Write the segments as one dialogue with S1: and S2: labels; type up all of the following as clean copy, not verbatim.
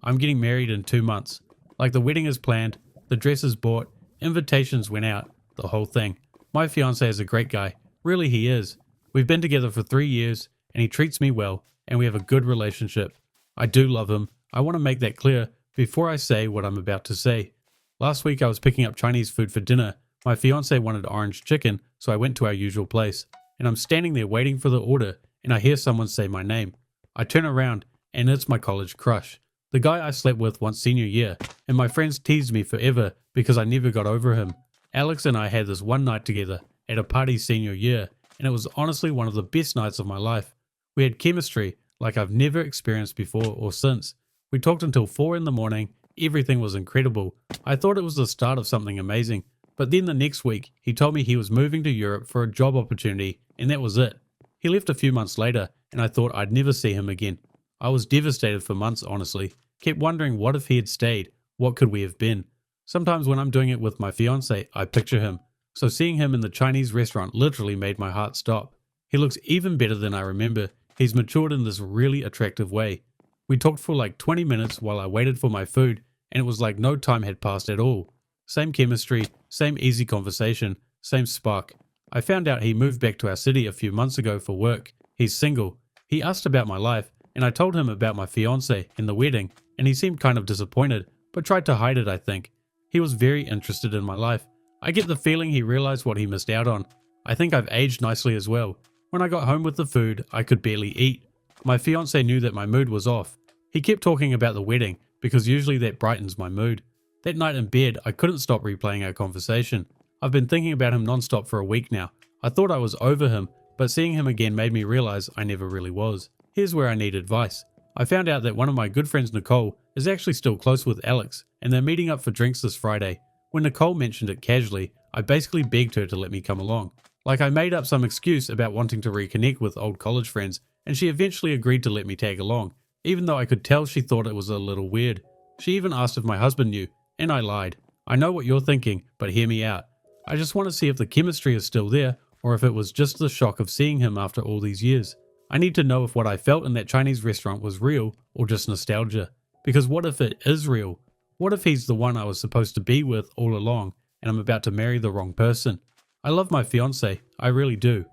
S1: I'm getting married in 2 months. Like the wedding is planned, the dress is bought, invitations went out, the whole thing. My fiancé is a great guy. Really, he is. We've been together for 3 years and he treats me well and we have a good relationship. I do love him. I want to make that clear before I say what I'm about to say. Last week I was picking up Chinese food for dinner. My fiancé wanted orange chicken, so I went to our usual place. And I'm standing there waiting for the order and I hear someone say my name. I turn around and it's my college crush. The guy I slept with once senior year, and my friends teased me forever because I never got over him. Alex and I had this one night together at a party senior year, and it was honestly one of the best nights of my life. We had chemistry like I've never experienced before or since. We talked until 4 in the morning. Everything was incredible. I thought it was the start of something amazing, but then the next week he told me he was moving to Europe for a job opportunity, and that was it. He left a few months later, and I thought I'd never see him again. I was devastated for months, honestly. Kept wondering what if he had stayed, what could we have been? Sometimes when I'm doing it with my fiancé, I picture him. So seeing him in the Chinese restaurant literally made my heart stop. He looks even better than I remember. He's matured in this really attractive way. We talked for like 20 minutes while I waited for my food, and it was like no time had passed at all. Same chemistry, same easy conversation, same spark. I found out he moved back to our city a few months ago for work. He's single. He asked about my life, and I told him about my fiancé and the wedding, and he seemed kind of disappointed, but tried to hide it, I think. He was very interested in my life. I get the feeling he realized what he missed out on. I think I've aged nicely as well. When I got home with the food, I could barely eat. My fiancé knew that my mood was off. He kept talking about the wedding, because usually that brightens my mood. That night in bed, I couldn't stop replaying our conversation. I've been thinking about him non-stop for a week now. I thought I was over him, but seeing him again made me realize I never really was. Here's where I need advice. I found out that one of my good friends, Nicole, is actually still close with Alex, and they're meeting up for drinks this Friday. When Nicole mentioned it casually, I basically begged her to let me come along. Like I made up some excuse about wanting to reconnect with old college friends, and she eventually agreed to let me tag along, even though I could tell she thought it was a little weird. She even asked if my husband knew, and I lied. I know what you're thinking, but hear me out. I just want to see if the chemistry is still there, or if it was just the shock of seeing him after all these years. I need to know if what I felt in that Chinese restaurant was real or just nostalgia. Because what if it is real? What if he's the one I was supposed to be with all along and I'm about to marry the wrong person? I love my fiancé, I really do.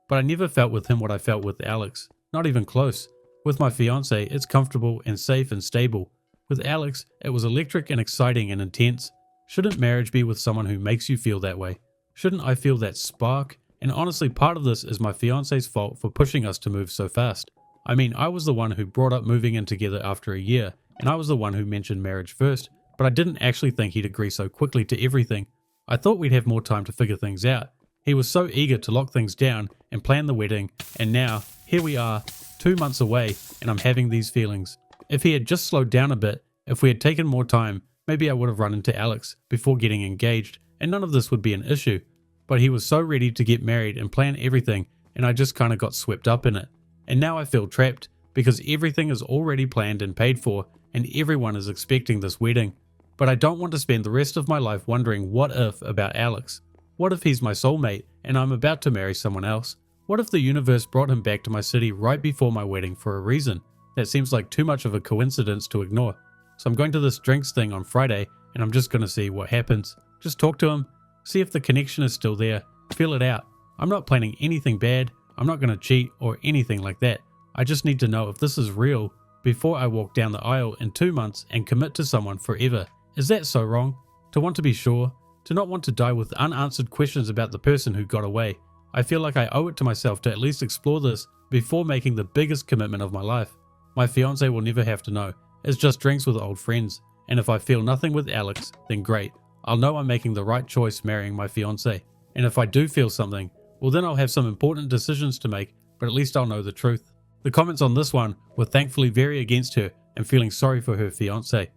S1: But I never felt with him what I felt with Alex. Not even close. With my fiancé, it's comfortable and safe and stable. With Alex, it was electric and exciting and intense. Shouldn't marriage be with someone who makes you feel that way? Shouldn't I feel that spark? And honestly, part of this is my fiancé's fault for pushing us to move so fast. I mean, I was the one who brought up moving in together after a year, and I was the one who mentioned marriage first, but I didn't actually think he'd agree so quickly to everything. I thought we'd have more time to figure things out. He was so eager to lock things down and plan the wedding, and now, here we are, 2 months away, and I'm having these feelings. If he had just slowed down a bit, if we had taken more time, maybe I would have run into Alex before getting engaged, and none of this would be an issue. But he was so ready to get married and plan everything, and I just kind of got swept up in it. And now I feel trapped, because everything is already planned and paid for, and everyone is expecting this wedding. But I don't want to spend the rest of my life wondering what if about Alex. What if he's my soulmate, and I'm about to marry someone else? What if the universe brought him back to my city right before my wedding for a reason? That seems like too much of a coincidence to ignore. So I'm going to this drinks thing on Friday, and I'm just going to see what happens. Just talk to him. See if the connection is still there. Feel it out. I'm not planning anything bad. I'm not going to cheat or anything like that. I just need to know if this is real before I walk down the aisle in 2 months and commit to someone forever. Is that so wrong? To want to be sure? To not want to die with unanswered questions about the person who got away? I feel like I owe it to myself to at least explore this before making the biggest commitment of my life. My fiancé will never have to know. It's just drinks with old friends. And if I feel nothing with Alex, then great. I'll know I'm making the right choice marrying my fiancé. And if I do feel something, well then I'll have some important decisions to make, but at least I'll know the truth. The comments on this one were thankfully very against her and feeling sorry for her fiancé.